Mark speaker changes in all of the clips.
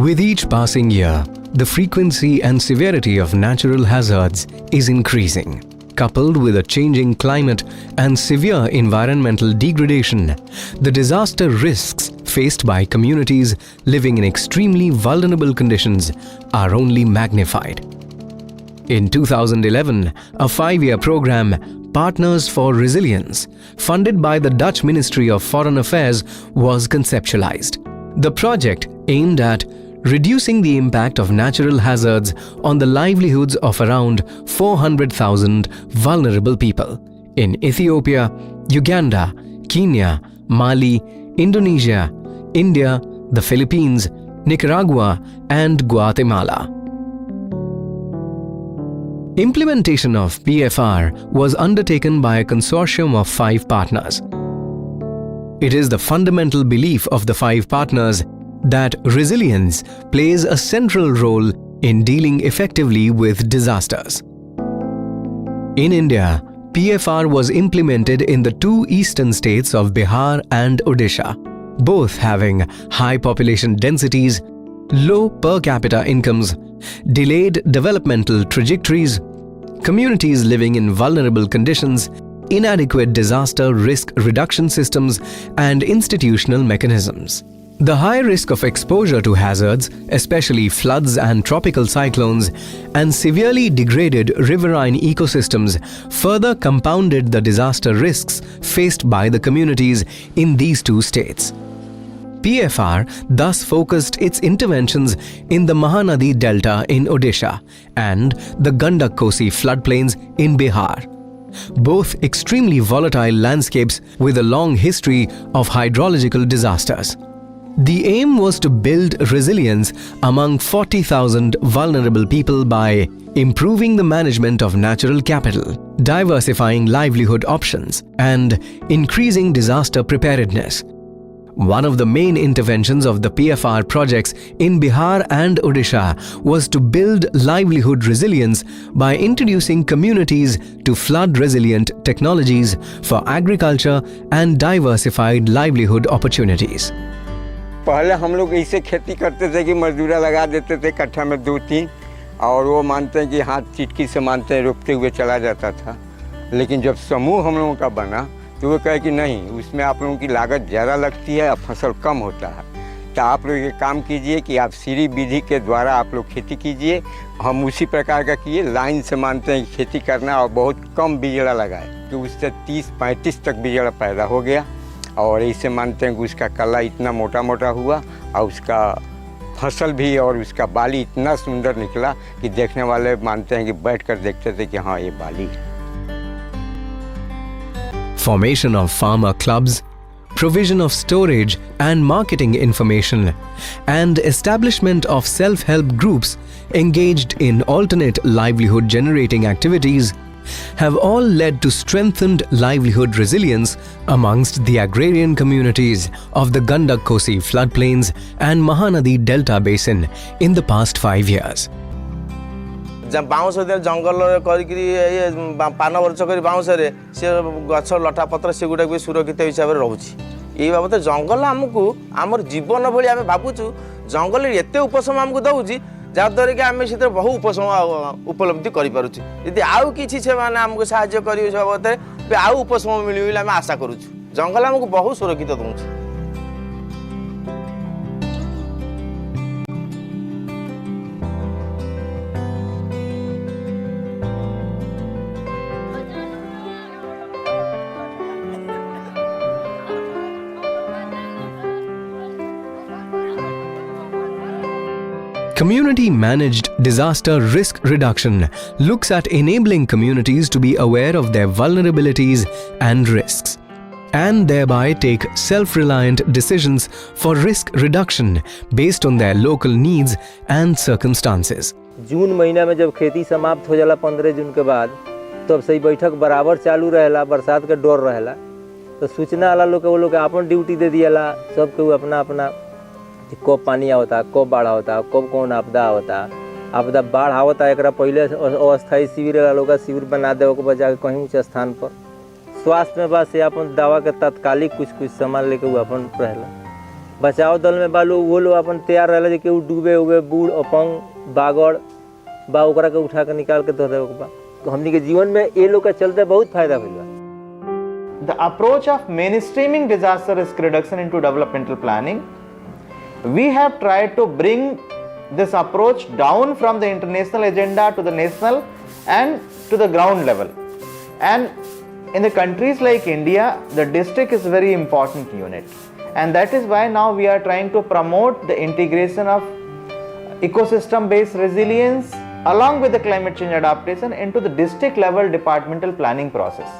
Speaker 1: With each passing year, the frequency and severity of natural hazards is increasing. Coupled with a changing climate and severe environmental degradation, the disaster risks faced by communities living in extremely vulnerable conditions are only magnified. In 2011, a 5-year program, Partners for Resilience, funded by the Dutch Ministry of Foreign Affairs, was conceptualized. The project aimed at reducing the impact of natural hazards on the livelihoods of around 400,000 vulnerable people in Ethiopia, Uganda, Kenya, Mali, Indonesia, India, the Philippines, Nicaragua, and Guatemala. Implementation of PFR was undertaken by a consortium of 5 partners. It is the fundamental belief of the 5 partners that resilience plays a central role in dealing effectively with disasters. In India, PFR was implemented in the 2 eastern states of Bihar and Odisha, both having high population densities, low per capita incomes, delayed developmental trajectories, communities living in vulnerable conditions, inadequate disaster risk reduction systems, and institutional mechanisms. The high risk of exposure to hazards, especially floods and tropical cyclones, and severely degraded riverine ecosystems further compounded the disaster risks faced by the communities in these 2 states. PFR thus focused its interventions in the Mahanadi Delta in Odisha and the Gandak-Kosi floodplains in Bihar, both extremely volatile landscapes with a long history of hydrological disasters. The aim was to build resilience among 40,000 vulnerable people by improving the management of natural capital, diversifying livelihood options, and increasing disaster preparedness. One of the main interventions of the PFR projects in Bihar and Odisha was to build livelihood resilience by introducing communities to flood-resilient technologies for agriculture and diversified livelihood opportunities.
Speaker 2: पहले हम लोग ऐसे खेती करते थे कि मजदूरा लगा देते थे कट्ठा में 2-3 और वो मानते हैं कि हाथ चिटकी से मानते हैं रोकते हुए चला जाता था। लेकिन जब समूह हम लोगों का बना तो वो कहे कि नहीं, उसमें आप लोगों की लागत ज़्यादा लगती है और फसल कम होता है, तो आप लोग ये काम कीजिए कि आप सीरी विधि के द्वारा आप लोग खेती कीजिए। हम उसी प्रकार का किए, लाइन से मानते हैं खेती करना और बहुत कम बिजड़ा लगाए, तो उससे 30-35 तक बिजड़ा पैदा हो गया और ऐसे मानते हैं कि उसका कला इतना मोटा मोटा हुआ और उसका फसल भी और उसका बाली इतना सुंदर निकला कि देखने वाले मानते हैं कि बैठकर देखते थे कि हाँ ये बाली है।
Speaker 1: Formation of farmer clubs, provision of storage and marketing information, and establishment of self-help groups engaged in alternate livelihood generating activities have all led to strengthened livelihood resilience amongst the agrarian communities of the Gandak-Kosi floodplains and Mahanadi Delta basin in the past 5 years.
Speaker 3: जब bounce जंगल करी पान वर्ष कर bounce से गछ लटा पत्र से गुड़ा भी सुरक्षित हिसाब से रोचे। ये बाबद जंगल आमको आमर जीवन भाई आम भावुँ जंगल एत उपशम आमको दौर जहाँद्वारा कि आम से बहु उपशम उपलब्धि करें। आउ कि आमको साहय कर आउ उपशम मिल आम आशा करूँ। जंगल आमको बहुत सुरक्षित दूसरी।
Speaker 1: Community-managed disaster risk reduction looks at enabling communities to be aware of their vulnerabilities and risks, and thereby take self-reliant decisions for risk reduction based on their local needs and circumstances.
Speaker 4: जून महीना में जब खेती समाप्त हो जाला 15 जून के बाद, तब से बैठक बराबर चालू रहेला, बरसात के डर रहेला, तो सूचना वाला लोग वो लोग अपन ड्यूटी दे दियाला, सबके अपना अपना कब पानी आवता, कब बाढ़ आवता, कब कौन आपदा आवता, आपदा बाढ़ आवता एक पहले अस्थायी शिविर लोग शिविर बना दे बजा कहीं ऊँचे स्थान पर। स्वास्थ्य में बस अपन दवा के तत्कालिक कुछ सामान लेके वो अपन रहला। बचाव दल में बा लोग, वो लोग अपन तैयार रहला जे केहू डूबे उबे बूढ़ अपंग बागड़ बा ओकरा के उठा के निकाल के दे देवे के बा। तो हमनी के जीवन में ये लोग के चलते बहुत फायदा भइल बा।
Speaker 5: The approach of mainstreaming disaster risk reduction into developmental planning, we have tried to bring this approach down from the international agenda to the national and to the ground level. And in the countries like India, the district is very important unit, and that is why now we are trying to promote the integration of ecosystem based resilience along with the climate change adaptation into the district level departmental planning process.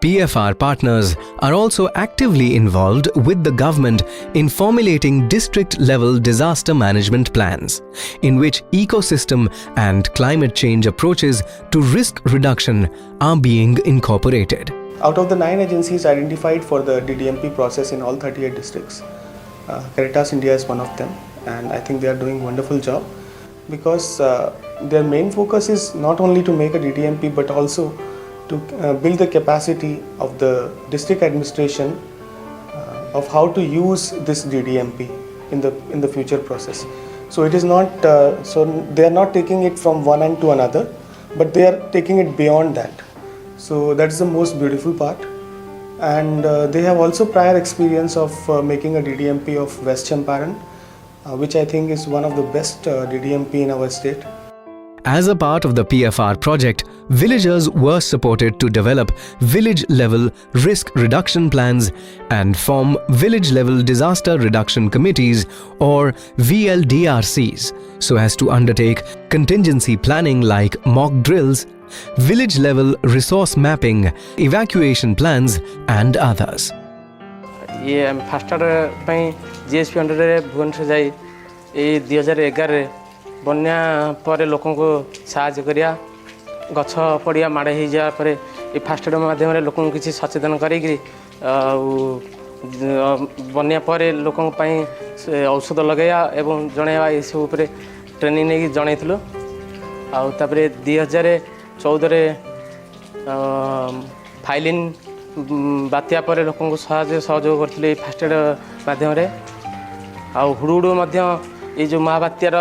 Speaker 1: PFR partners are also actively involved with the government in formulating district-level disaster management plans, in which ecosystem and climate change approaches to risk reduction are being incorporated.
Speaker 6: Out of the 9 agencies identified for the DDMP process in all 38 districts, Caritas India is one of them, and I think they are doing a wonderful job because their main focus is not only to make a DDMP but also to build the capacity of the district administration of how to use this DDMP in the future process. So it is not so they are not taking it from one end to another, but they are taking it beyond that. So that's the most beautiful part, and they have also prior experience of making a DDMP of West Champaran, which I think is one of the best DDMP in our state.
Speaker 1: As a part of the PFR project, villagers were supported to develop village-level risk reduction plans and form village-level disaster reduction committees or VLDRCs so as to undertake contingency planning like mock drills, village-level resource mapping, evacuation plans and others.
Speaker 7: ये faster ପାଇଁ GSP under रे भुवनेश्वर जाई ए 2011 रे बन्या पर लोकों को साहाय्य करिया गछ पड़िया माड़े हो जा पर ये फास्टर माध्यम रे लोकों को किसी सचेतन करी बन्या पर लोकों ପାଇଁ औषध लगाया एवं जणैया ये सब ऊपर ट्रेनिंग नहीं जणैथिलु आ तापरे 2014 रे फाइलिन बात्या पर लोकों को सहयोग करथिले फास्ट एड माध्यम रे आ हुडुडु मध्य ये जो महाबात्यार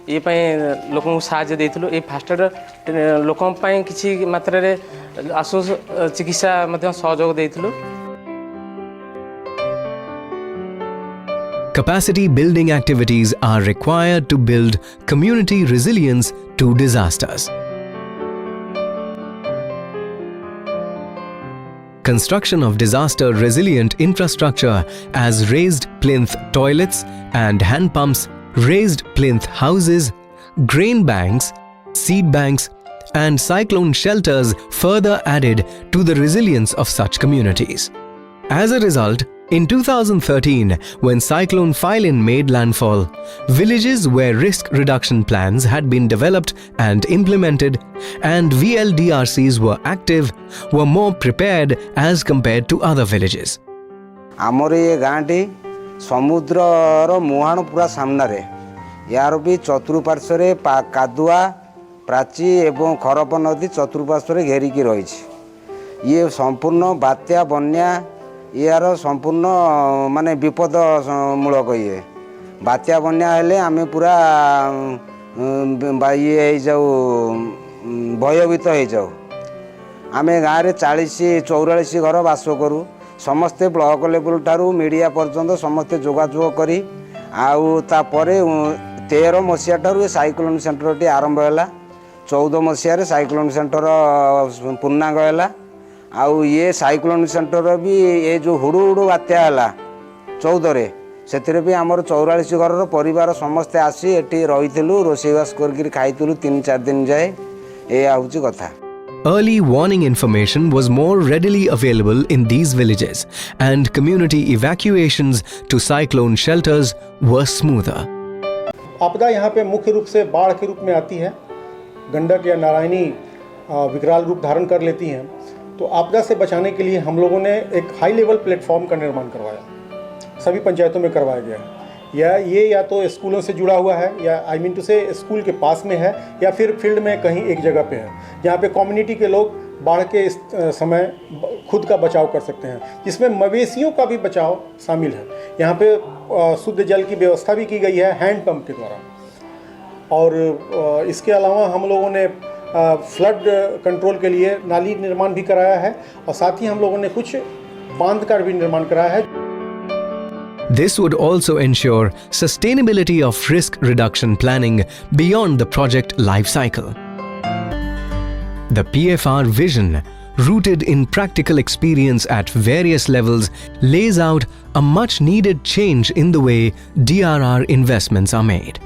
Speaker 7: ये लोकों को साहाय्य देइथिलु ए फास्ट एड लोकों ପାଇଁ किछि मात्रा रे आशु चिकित्सा मध्य सहयोग देइथिलु.
Speaker 1: Capacity building activities are required to build community resilience to disasters. Construction of disaster resilient infrastructure as raised plinth toilets and hand pumps, raised plinth houses, grain banks, seed banks and cyclone shelters further added to the resilience of such communities. As a result, in 2013, when Cyclone Phylin made landfall, villages where risk reduction plans had been developed and implemented and VLDRCs were active were more prepared as compared to other villages.
Speaker 8: आमर ये गाँटी समुद्र मुहाण पूरा सामने यार भी चतुर्पार्श्वे कादुआ प्राची एवं खरप नदी चतुर्पार्श्वे घेरिकी रही ये संपूर्ण बात्या बन्या यार संपूर्ण माने विपद मूलक ये बात्या बन्या हेले आमे पूरा ये जाऊ भयभीत हो जाऊ आमे गाँव में 40-44 घर बास करूँ समस्ते ब्लॉक लेवल ठारू मीडिया पर्यंत समस्ते जोगाजोग करी आउ तापरे 13 मसीहा ठारू साइक्लोन सेंटर टी आरंभ है 14 मसीह साइक्लोन सेंटर पूर्णांग है आउ ये साइक्लोन सेंटर भी ये जो हुडुहुडु बात्या है 14 से भी आमर 44 घर परिवार समस्ते आसी एटी रही रोषेईवास कर खाइलु 3-4 दिन जाए ये हूँ कथा.
Speaker 1: Early warning information was more readily available in these villages and community evacuations to cyclone shelters were smoother.
Speaker 9: आपदा यहाँ पे मुख्य रूप से बाढ़ के रूप में आती है, गंडक या नारायणी विकराल रूप धारण कर लेती हैं. तो आपदा से बचाने के लिए हम लोगों ने एक हाई लेवल प्लेटफॉर्म का निर्माण करवाया, सभी पंचायतों में करवाया गया है. या तो स्कूलों से जुड़ा हुआ है या स्कूल के पास में है या फिर फील्ड में कहीं एक जगह पे है जहाँ पे कम्युनिटी के लोग बाढ़ के इस समय खुद का बचाव कर सकते हैं, जिसमें मवेशियों का भी बचाव शामिल है। यहाँ पे शुद्ध जल की व्यवस्था भी की गई है हैंड पंप के द्वारा। और इसके अलावा हम लोगों ने फ्लड कंट्रोल के लिए नाली निर्माण भी कराया है और साथ ही हम लोगों ने कुछ बांध का भी निर्माण कराया है।
Speaker 1: This would also ensure sustainability of risk reduction planning beyond the project life cycle. The PFR vision, rooted in practical experience at various levels, lays out a much needed change in the way DRR investments are made.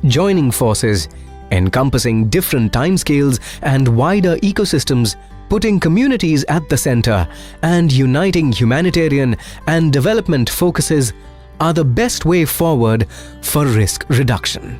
Speaker 1: Joining forces, encompassing different timescales and wider ecosystems, putting communities at the center, and uniting humanitarian and development focuses are the best way forward for risk reduction.